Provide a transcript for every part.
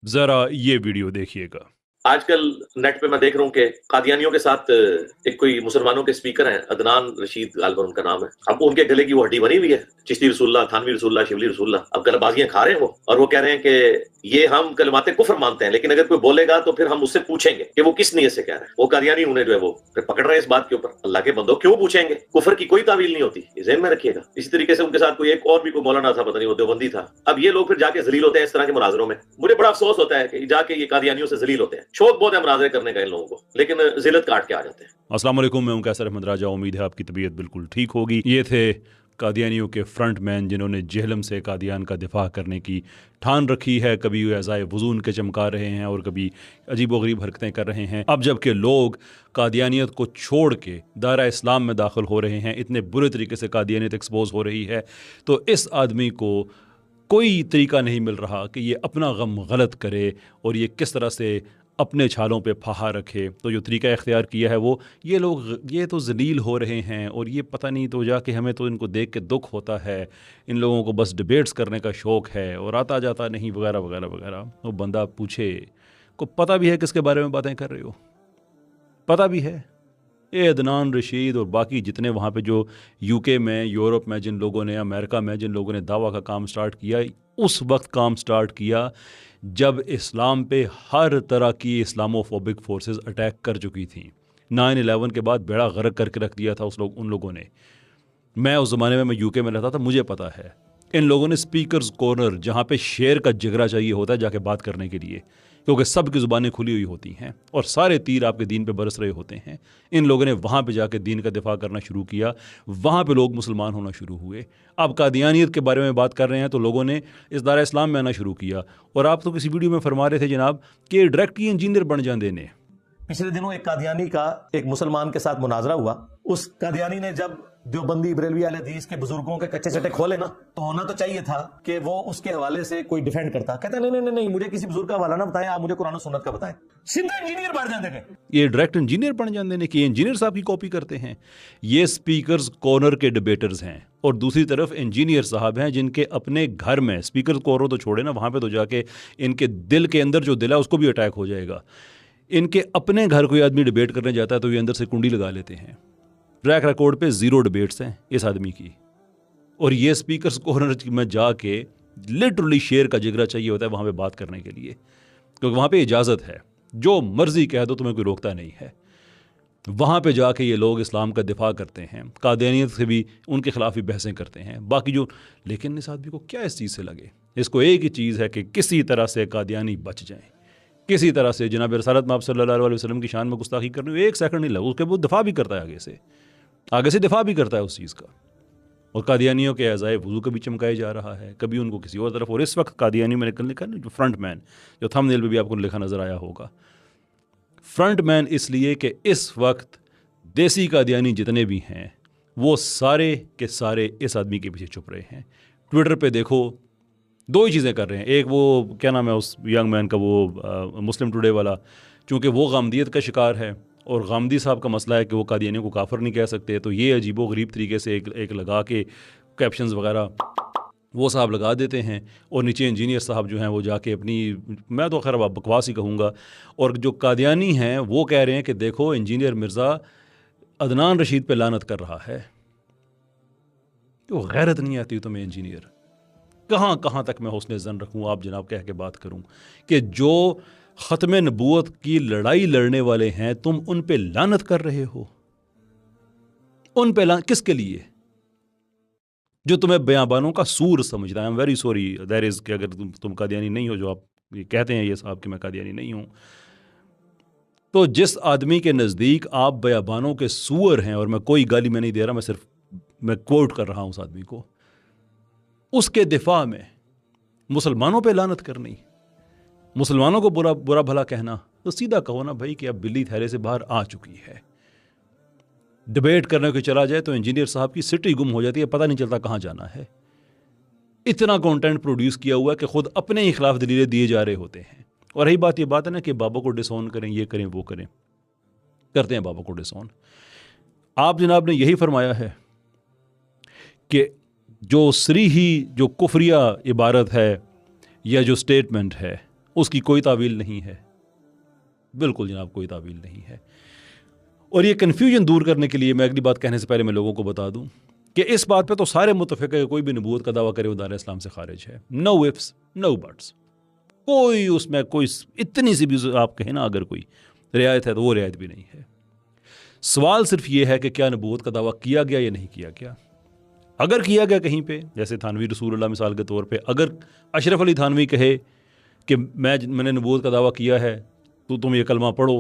जरा ये वीडियो देखिएगा। आजकल नेट पे मैं देख रहा हूँ कि कादियानियों के साथ एक कोई मुसलमानों के स्पीकर हैं, अदनान रशीद गालिबन उनका नाम है। अब उनके गले की वो हड्डी बनी हुई है, चिश्ती रसूलुल्लाह, थानवी रसूलुल्लाह, शिबली रसूलुल्लाह। अब गलबाजियां खा रहे हैं वो, और वो कह रहे हैं कि ये हम कलमाते कुफर मानते हैं, लेकिन अगर कोई बोलेगा तो फिर हम उससे पूछेंगे कि वो किस नीयत से कह रहा है। वो कादियानी उन्हें जो है वो फिर पकड़ रहे हैं इस बात के ऊपर। अल्लाह के बंदो, क्यों पूछेंगे? कुफर की कोई तावील नहीं होती, ये ज़हन में रखिएगा। इसी तरीके से उनके साथ कोई एक और भी कोई मौलाना था, पता नहीं वो देवबंदी था। अब ये लोग फिर जाके जलील होते हैं इस तरह के मुनाजरों में। मुझे बड़ा अफसोस होता है कि जाके ये कादियानियों से जलील होते हैं। शौक बहुत है मुनाजरे करने का इन लोगों को, लेकिन जिलत काट के आ जाते हैं। अस्सलाम वालेकुम, मैं हूं कैसर अहमद राजा। उम्मीद है आपकी तबीयत बिल्कुल ठीक होगी। ये थे कादियानियों के फ्रंट मैन जिन्होंने जेहलम से कादियान का दिफा करने की ठान रखी है। कभी एज़ाए वज़ू उनके चमका रहे हैं और कभी अजीबोगरीब हरकतें कर रहे हैं। अब जबकि लोग कादियानियत को छोड़ के दायरा इस्लाम में दाखिल हो रहे हैं, इतने बुरे तरीके से कादियानियत एक्सपोज हो रही है, तो इस आदमी को कोई तरीका नहीं मिल रहा कि ये अपना गम गलत करे और ये किस तरह से अपने छालों पे फहा रखे। तो जो तरीका इख्तियार किया है वो, ये लोग ये तो जलील हो रहे हैं और ये पता नहीं, तो जाके हमें तो इनको देख के दुख होता है। इन लोगों को बस डिबेट्स करने का शौक़ है और आता जाता नहीं, वगैरह वगैरह वगैरह। वो बंदा पूछे को पता भी है किसके बारे में बातें कर रहे हो, पता भी है। ये अदनान रशीद और बाकी जितने वहाँ पे जो यूके में, यूरोप में जिन लोगों ने, अमेरिका में जिन लोगों ने दावा का काम स्टार्ट किया, उस वक्त काम स्टार्ट किया जब इस्लाम पे हर तरह की इस्लामोफोबिक फोर्सेस अटैक कर चुकी थी। 9/11 के बाद बेड़ा गर्क करके रख दिया था उन लोगों ने। मैं उस ज़माने में, मैं यूके में रहता था, मुझे पता है। इन लोगों ने स्पीकर्स कॉर्नर, जहाँ पे शेर का जिगरा चाहिए होता है जाके बात करने के लिए, क्योंकि सब की ज़ुबानें खुली हुई होती हैं और सारे तीर आपके दीन पे बरस रहे होते हैं, इन लोगों ने वहाँ पे जाके दीन का दिफा करना शुरू किया। वहाँ पे लोग मुसलमान होना शुरू हुए। अब कादियानियत के बारे में बात कर रहे हैं तो लोगों ने इस दायरा इस्लाम में आना शुरू किया। और आप तो किसी वीडियो में फरमा रहे थे जनाब कि डायरेक्ट ही इंजीनियर बन जाते ने। पिछले दिनों एक कादियानी का एक मुसलमान के साथ मुनाजरा हुआ। उस कादियानी ने जब देवबंदी बरेलवी अहले हदीस के बुजुर्गों के कच्चे चटे खोले ना, तो होना तो चाहिए था कि वो उसके हवाले से कोई डिफेंड करता। कहता नहीं नहीं नहीं, मुझे किसी बुजुर्ग का हवाला ना बताएं, आप मुझे कुरान और सुन्नत का बताएं। सीधा इंजीनियर बन जाते थे। ये डायरेक्ट इंजीनियर बन जाते हैं कि इंजीनियर साहब की कॉपी करते हैं। ये स्पीकर्स कॉर्नर के डिबेटर्स हैं और दूसरी तरफ इंजीनियर साहब हैं जिनके अपने घर में, स्पीकर कॉर्नर तो छोड़े ना, वहाँ पे तो जाके इनके दिल के अंदर जो दिल है उसको भी अटैक हो जाएगा। इनके अपने घर कोई आदमी डिबेट करने जाता है तो ये अंदर से कुंडी लगा लेते हैं। ट्रैक रिकॉर्ड पे 0 डिबेट्स हैं इस आदमी की। और ये स्पीकर्स कॉर्नर में जाके लिटरली शेर का जिगरा चाहिए होता है वहाँ पे बात करने के लिए, क्योंकि वहाँ पे इजाज़त है, जो मर्जी कह दो, तुम्हें कोई रोकता नहीं है। वहाँ पे जाके ये लोग इस्लाम का दिफा करते हैं, कादियानियत से भी, उनके खिलाफ भी बहसें करते हैं, बाकी जो। लेकिन इस आदमी को क्या इस चीज़ से लगे? इसको एक ही चीज़ है कि किसी तरह से कादियानी बच जाएं, किसी तरह से जनाब रसूलुल्लाह महमद सल्लल्लाहु अलैहि वसल्लम की शान में गुस्ताखी करने में एक सेकंड नहीं लगा उसके। वो दिफा भी करता है आगे से दिफा भी करता है उस चीज़ का। और कादियानियों के एज़ाए वज़ू कभी चमकाए जा रहा है, कभी उनको किसी और तरफ। और इस वक्त कादियानी में लिखा ना, जो फ्रंट मैन, जो थंबनेल पे भी आपको लिखा नज़र आया होगा, फ्रंट मैन इसलिए कि इस वक्त देसी कादियानी जितने भी हैं वो सारे के सारे इस आदमी के पीछे छुप रहे हैं। ट्विटर पे देखो, 2 ही चीज़ें कर रहे हैं। एक, वो क्या नाम है उस यंग मैन का, वो मुस्लिम टुडे वाला, चूँकि वो गामदियत का शिकार है और गामदी साहब का मसला है कि वो कादियानियों को काफर नहीं कह सकते, तो ये अजीबो गरीब तरीके से एक लगा के कैप्शंस वगैरह वो साहब लगा देते हैं। और नीचे इंजीनियर साहब जो हैं वो जाके अपनी, मैं तो खैर बकवास ही कहूँगा। और जो कादियानी हैं वो कह रहे हैं कि देखो इंजीनियर मिर्ज़ा अदनान रशीद पे लानत कर रहा है। क्यों गैरत नहीं आती तुम्हें इंजीनियर? कहाँ कहाँ तक मैं हुस्न ज़न रखूँ, आप जनाब कह के बात करूँ कि जो ख़त्म नबूवत की लड़ाई लड़ने वाले हैं तुम उन पे लानत कर रहे हो। उन पे किसके लिए? जो तुम्हें बयाबानों का सूर समझता है। I am very sorry that is कि अगर तुम कादियानी नहीं हो, जो आप ये कहते हैं ये साहब कि मैं कादियानी नहीं हूँ, तो जिस आदमी के नज़दीक आप बयाबानों के सूअर हैं, और मैं कोई गाली में नहीं दे रहा, मैं सिर्फ मैं कोट कर रहा हूँ उस आदमी को, उसके दिफा में मुसलमानों पे लानत करनी, मुसलमानों को बुरा बुरा भला कहना, तो सीधा कहो ना भाई कि अब बिल्ली थैले से बाहर आ चुकी है। डिबेट करने को चला जाए तो इंजीनियर साहब की सिटी गुम हो जाती है, पता नहीं चलता कहाँ जाना है। इतना कंटेंट प्रोड्यूस किया हुआ है कि खुद अपने ही खिलाफ दलीलें दिए जा रहे होते हैं। और रही बात, ये बात है ना कि बाबा को डिसऑन करें, ये करें वो करें, करते हैं बाबा को डिसऑन। आप जनाब ने यही फरमाया है कि जो सरीही, जो कुफरिया इबारत है या जो स्टेटमेंट है, उसकी कोई तावील नहीं है, बिल्कुल जनाब कोई तावील नहीं है। और ये कन्फ्यूजन दूर करने के लिए मैं अगली बात कहने से पहले मैं लोगों को बता दूं कि इस बात पे तो सारे मुतफिक है, कोई भी नबूवत का दावा करे वो दायरा इस्लाम से खारिज है। नो इफ्स नो बट्स, कोई उसमें कोई इतनी सी भी आप कहें ना अगर कोई रियायत है तो वो रियायत भी नहीं है। सवाल सिर्फ ये है कि क्या नबूवत का दावा किया गया या नहीं किया गया। अगर किया गया कहीं पे, जैसे थानवी रसूलुल्लाह मिसाल के तौर पे, अगर अशरफ अली थानवी कहे कि मैंने नबूवत का दावा किया है तो तुम ये कलमा पढ़ो,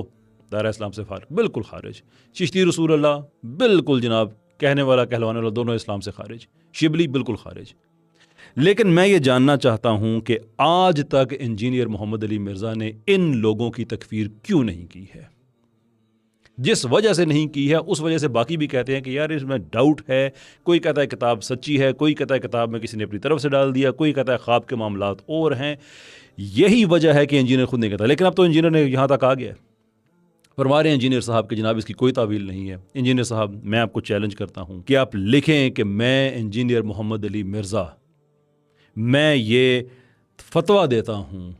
दायरा इस्लाम से खारिज, बिल्कुल खारिज। चिश्ती रसूलुल्लाह बिल्कुल जनाब कहने वाला कहलवाने वाला दोनों इस्लाम से खारिज। शिबली बिल्कुल खारिज। लेकिन मैं ये जानना चाहता हूं कि आज तक इंजीनियर मोहम्मद अली मिर्ज़ा ने इन लोगों की तकफीर क्यों नहीं की है। जिस वजह से नहीं की है उस वजह से बाकी भी कहते हैं कि यार इसमें डाउट है। कोई कहता है किताब सच्ची है, कोई कहता है किताब में किसी ने अपनी तरफ से डाल दिया, कोई कहता है ख्वाब के मामलात और हैं। यही वजह है कि इंजीनियर खुद नहीं कहता। लेकिन अब तो इंजीनियर ने यहाँ तक आ गया, फरमा रहे हैं इंजीनियर साहब के जनाब इसकी कोई तावील नहीं है। इंजीनियर साहब मैं आपको चैलेंज करता हूँ कि आप लिखें कि मैं इंजीनियर मोहम्मद अली मिर्ज़ा, मैं ये फतवा देता हूँ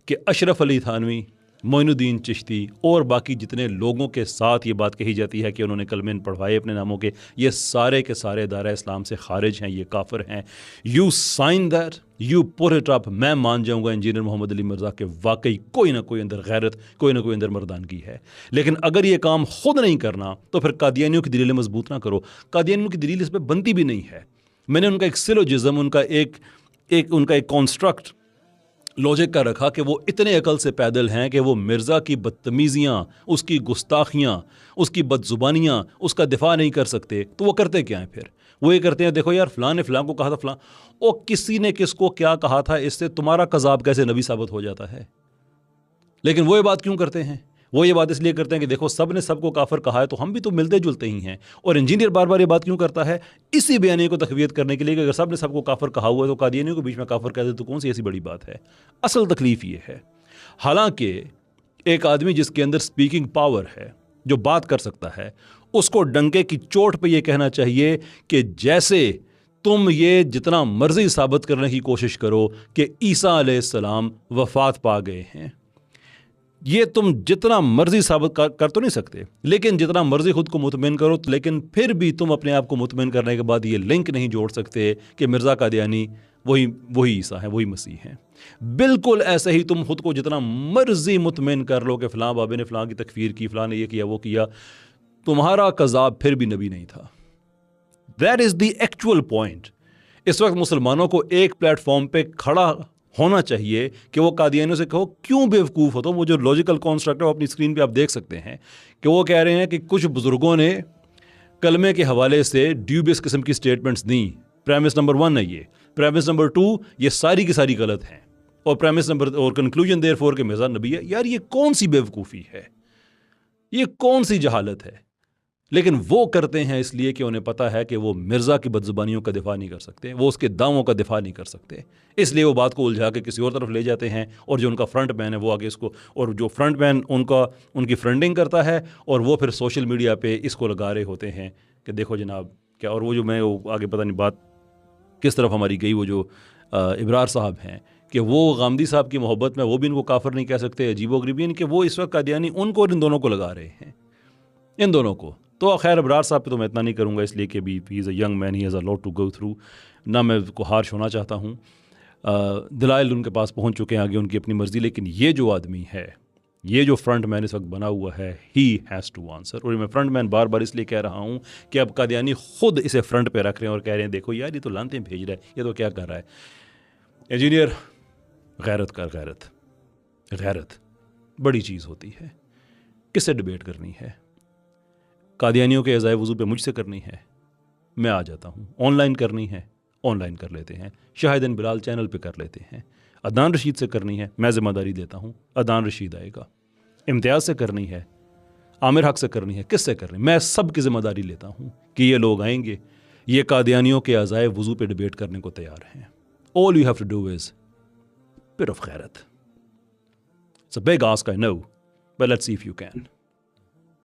कि अशरफ अली थानवी, मोइनुद्दीन चिश्ती और बाकी जितने लोगों के साथ ये बात कही जाती है कि उन्होंने कलमे पढ़वाए अपने नामों के, ये सारे के सारे दायरा इस्लाम से खारिज हैं, ये काफिर हैं। You sign that, you put it up, मैं मान जाऊंगा इंजीनियर मोहम्मद अली मिर्ज़ा के वाकई कोई ना कोई अंदर गैरत, कोई ना कोई अंदर मर्दानगी है। लेकिन अगर ये काम खुद नहीं करना तो फिर कादियानियों की दलीलें मजबूत ना करो। कादियानियों की दलील इस पर बनती भी नहीं है। मैंने उनका एक सिलोजिज्म, उनका एक कॉन्स्ट्रक्ट लॉजिक का रखा कि वो इतने अकल से पैदल हैं कि वो मिर्ज़ा की बदतमीज़ियाँ, उसकी गुस्ताखियाँ, उसकी बदजुबानियाँ, उसका दिफा नहीं कर सकते। तो वो करते क्या हैं फिर? वो ये करते हैं, देखो यार फ़लाँ ने फ़लाँ को कहा था, फ़लाँ ओ किसी ने किसको क्या कहा था, इससे तुम्हारा कज़ाब कैसे नबी साबित हो जाता है। लेकिन वो ये बात क्यों करते हैं? वो ये बात इसलिए करते हैं कि देखो सब ने सबको काफिर कहा है तो हम भी तो मिलते जुलते ही हैं। और इंजीनियर बार बार ये बात क्यों करता है? इसी बयानी को तकवीत करने के लिए कि अगर सब ने सबको काफिर कहा हुआ है तो कादियानियों के बीच में काफिर कह दे तो कौन सी ऐसी बड़ी बात है। असल तकलीफ ये है, हालांकि एक आदमी जिसके अंदर स्पीकिंग पावर है, जो बात कर सकता है, उसको डंके की चोट पर यह कहना चाहिए कि जैसे तुम ये जितना मर्जी साबित करने की कोशिश करो कि ईसा अलैहिस्सलाम वफात पा गए हैं, ये तुम जितना मर्जी साबित कर तो नहीं सकते, लेकिन जितना मर्जी खुद को मुतमिन करो, लेकिन फिर भी तुम अपने आप को मुतमिन करने के बाद ये लिंक नहीं जोड़ सकते कि मिर्ज़ा कादियानी वही ईसा है, वही मसीह है। बिल्कुल ऐसे ही तुम खुद को जितना मर्जी मुतमिन कर लो कि फ़लाँ बाबे ने फ़लाँ की तकफीर की, फ़लाँ ने ये किया वो किया, तुम्हारा कज़ाब फिर भी नबी नहीं था। That is the actual point. इस वक्त मुसलमानों को एक प्लेटफॉर्म पे खड़ा होना चाहिए कि वो कादियानियों से कहो क्यों बेवकूफ़ हो। तो वो जो लॉजिकल कॉन्स्ट्रक्ट है वो अपनी स्क्रीन पे आप देख सकते हैं कि वो कह रहे हैं कि कुछ बुजुर्गों ने कलमे के हवाले से ड्यूबियस किस्म की स्टेटमेंट्स दी। प्रेमिस नंबर 1 है ये, प्रेमिस नंबर 2 ये सारी की सारी गलत हैं, और प्रेमिस नंबर और कंक्लूजन देयरफॉर के मिर्ज़ा नबी है। यार ये कौन सी बेवकूफ़ी है, ये कौन सी जहालत है। लेकिन वो करते हैं इसलिए कि उन्हें पता है कि वो मिर्ज़ा की बदजुबानियों का दिफा नहीं कर सकते, वो उसके दावों का दिफा नहीं कर सकते, इसलिए वो बात को उलझा के किसी और तरफ ले जाते हैं। और जो उनका फ्रंट मैन है वो आगे इसको, और जो फ्रंट मैन उनकी फ्रंडिंग करता है, और वो फिर सोशल मीडिया पे इसको लगा रहे होते हैं कि देखो जनाब क्या। और वो जो मैं वो आगे पता नहीं बात किस तरफ हमारी गई, वो जो इब्रार साहब हैं कि वो गामदी साहब की मोहब्बत में वो भी इनको काफिर नहीं कह सकते, अजीबोगरीब, यानी कि वो इस वक्त कादियानी उनको और इन दोनों को लगा रहे हैं, इन दोनों को। तो खैर इब्रार साहब पे तो मैं इतना नहीं करूँगा, इसलिए कि भी he is a young man, he has a lot to go through. ना मैं उसको हार्श होना चाहता हूँ, दलाइल उनके पास पहुँच चुके हैं, आगे उनकी अपनी मर्ज़ी। लेकिन ये जो आदमी है, ये जो फ्रंट मैन इस वक्त बना हुआ है, ही हैज़ टू आंसर। और मैं फ्रंट मैन बार बार इसलिए कह रहा हूँ कि अब कादियानी खुद इसे फ्रंट पे रख रहे हैं और कह रहे हैं देखो यार ये तो लानतें भेज रहा है, ये तो क्या कर रहा है। इंजीनियर गैरत कर, गैरत बड़ी चीज़ होती है, किससे डिबेट करनी है? कादियानियों के अज़ाए वज़ू पे मुझसे करनी है, मैं आ जाता हूँ। ऑनलाइन करनी है, ऑनलाइन कर लेते हैं। शाहिदन बिलाल चैनल पे कर लेते हैं। अदनान रशीद से करनी है, मैं ज़िम्मेदारी देता हूँ, अदनान रशीद आएगा। इम्तियाज़ से करनी है, आमिर हक से करनी है, किससे करनी, मैं सब की ज़िम्मेदारी लेता हूँ कि ये लोग आएंगे, ये कादियानियों के अज़ाए वज़ू पे डिबेट करने को तैयार हैं। All you have to do is bit of गैरत। It's a big ask, I know, but let's see if you can.